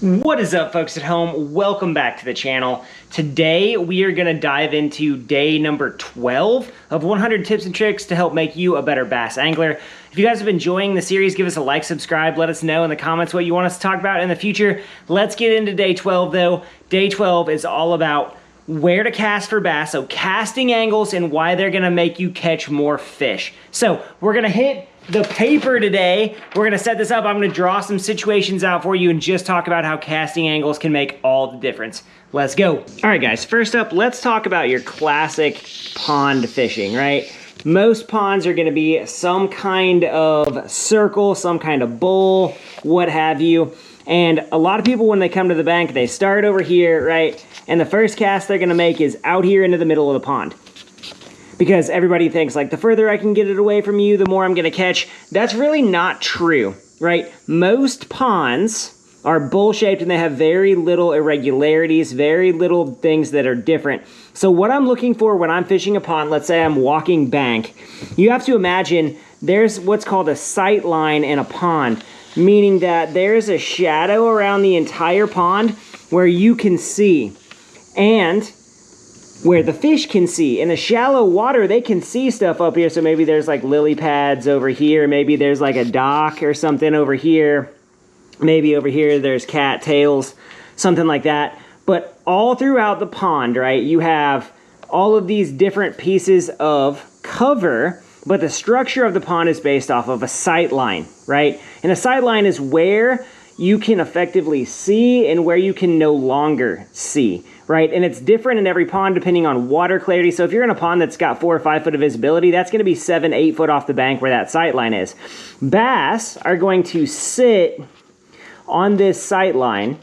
What is up, folks at home? Welcome back to the channel. Today we are going to dive into day number 12 of 100 tips and tricks to help make you a better bass angler. If you guys have been enjoying the series, give us a like, subscribe, let us know in the comments what you want us to talk about in the future. Let's get into day 12 though. Day 12 is all about where to cast for bass, so casting angles and why they're going to make you catch more fish. So we're going to hit the paper today. We're gonna set this up. I'm gonna draw some situations out for you and just talk about how casting angles can make all the difference. Let's go. All right, guys, first up, let's talk about your classic pond fishing, right? Most ponds are gonna be some kind of circle, some kind of bowl, what have you. And a lot of people, when they come to the bank, they start over here, right? And the first cast they're gonna make is out here into the middle of the pond. Because everybody thinks, like, the further I can get it away from you, the more I'm gonna catch. That's really not true, right? Most ponds are bowl-shaped and they have very little irregularities, very little things that are different. So what I'm looking for when I'm fishing a pond, let's say I'm walking bank, you have to imagine there's what's called a sight line in a pond, meaning that there's a shadow around the entire pond where you can see, and where the fish can see. In the shallow water, they can see stuff up here. So maybe there's like lily pads over here. Maybe there's like a dock or something over here. Maybe over here there's cat tails, something like that. But all throughout the pond, right, you have all of these different pieces of cover, but the structure of the pond is based off of a sight line, right? And a sight line is where you can effectively see and where you can no longer see, right? And it's different in every pond depending on water clarity. So if you're in a pond that's got 4 or 5 foot of visibility, that's gonna be 7, 8 foot off the bank where that sight line is. Bass are going to sit on this sight line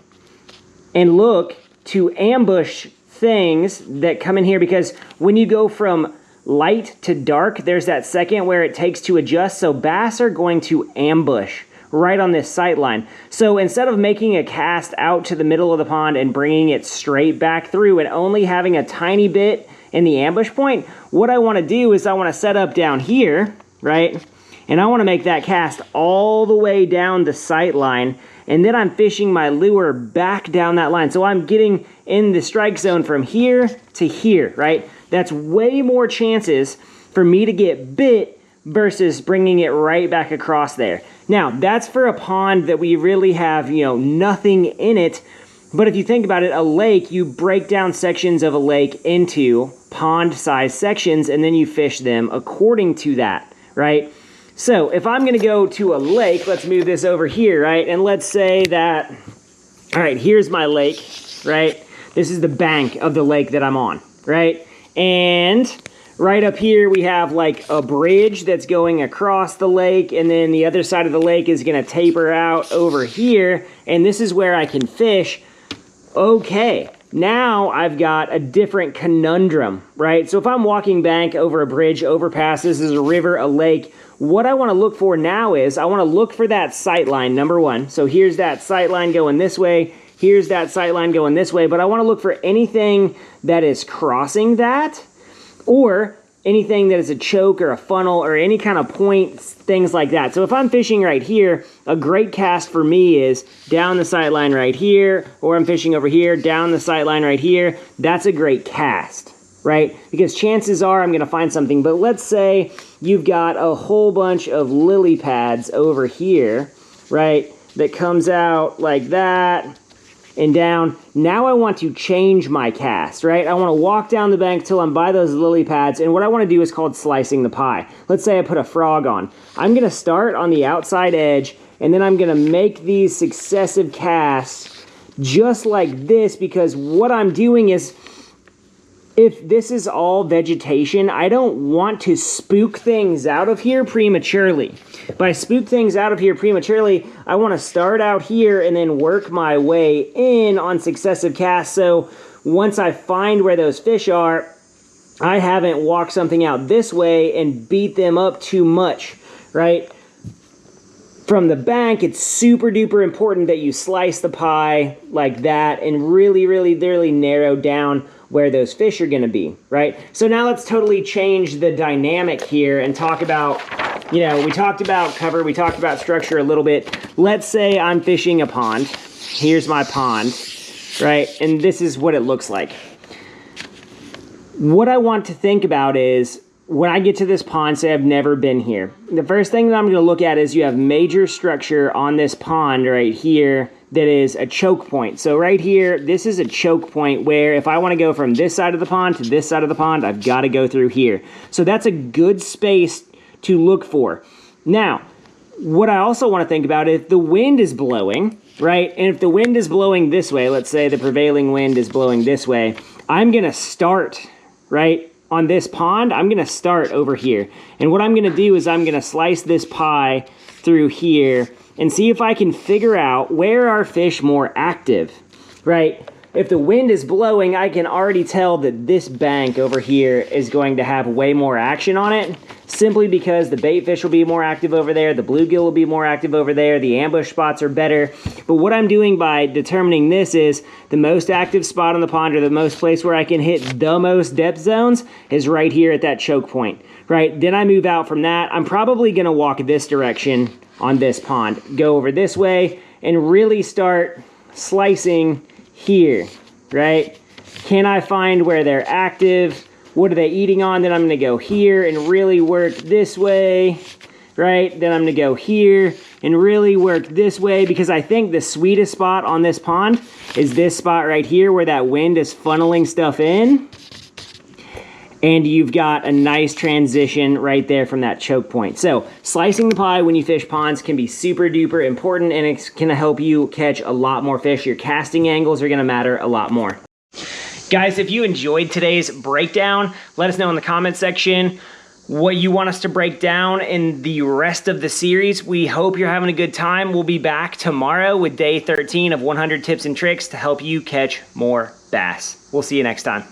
and look to ambush things that come in here, because when you go from light to dark, there's that second where it takes to adjust. So bass are going to ambush right on this sight line. So instead of making a cast out to the middle of the pond and bringing it straight back through and only having a tiny bit in the ambush point, what I want to do is I want to set up down here, right? And I want to make that cast all the way down the sight line, and then I'm fishing my lure back down that line. So I'm getting in the strike zone from here to here, right? That's way more chances for me to get bit versus bringing it right back across there. Now, that's for a pond that we really have, nothing in it. But if you think about it, a lake, you break down sections of a lake into pond-sized sections, and then you fish them according to that, right? So if I'm gonna go to a lake, let's move this over here, right? And let's say that, all right, here's my lake, right? This is the bank of the lake that I'm on, right? And right up here, we have like a bridge that's going across the lake, and then the other side of the lake is gonna taper out over here, and this is where I can fish. Okay, now I've got a different conundrum, right? So if I'm walking bank over a bridge, overpass, this is a river, a lake, what I wanna look for now is, I wanna look for that sight line, number one. So here's that sight line going this way, here's that sight line going this way, but I wanna look for anything that is crossing that, or anything that is a choke or a funnel or any kind of point, things like that. So if I'm fishing right here, a great cast for me is down the sight line right here, or I'm fishing over here, down the sight line right here. That's a great cast, right? Because chances are I'm gonna find something. But let's say you've got a whole bunch of lily pads over here, right? That comes out like that and down. Now I want to change my cast, right? I want to walk down the bank till I'm by those lily pads, and what I want to do is called slicing the pie. Let's say I put a frog on. I'm going to start on the outside edge, and then I'm going to make these successive casts just like this, because what I'm doing is, if this is all vegetation, I don't want to spook things out of here prematurely. By spook things out of here prematurely, I want to start out here and then work my way in on successive casts. So once I find where those fish are, I haven't walked something out this way and beat them up too much, right? From the bank, it's super duper important that you slice the pie like that and really, really, really narrow down where those fish are gonna be, right? So now let's totally change the dynamic here and talk about, we talked about cover, we talked about structure a little bit. Let's say I'm fishing a pond, here's my pond, right? And this is what it looks like. What I want to think about is, when I get to this pond, say I've never been here, the first thing that I'm going to look at is you have major structure on this pond right here that is a choke point. So right here, this is a choke point where if I want to go from this side of the pond to this side of the pond, I've got to go through here. So that's a good space to look for. Now, what I also want to think about is if the wind is blowing, right? And if the wind is blowing this way, let's say the prevailing wind is blowing this way, I'm going to start, right? On this pond, I'm going to start over here. And what I'm going to do is I'm going to slice this pie through here and see if I can figure out where are fish more active, right? If the wind is blowing, I can already tell that this bank over here is going to have way more action on it, simply because the bait fish will be more active over there, the bluegill will be more active over there, the ambush spots are better. But what I'm doing by determining this is the most active spot on the pond, or the most place where I can hit the most depth zones, is right here at that choke point, right? Then I move out from that. I'm probably gonna walk this direction on this pond, go over this way, and really start slicing here, right? Can I find where they're active? What are they eating on? Then I'm gonna go here and really work this way, right? Then I'm gonna go here and really work this way, because I think the sweetest spot on this pond is this spot right here where that wind is funneling stuff in. And you've got a nice transition right there from that choke point. So slicing the pie when you fish ponds can be super duper important, and it's gonna help you catch a lot more fish. Your casting angles are gonna matter a lot more. Guys, if you enjoyed today's breakdown, let us know in the comment section what you want us to break down in the rest of the series. We hope you're having a good time. We'll be back tomorrow with day 13 of 100 tips and tricks to help you catch more bass. We'll see you next time.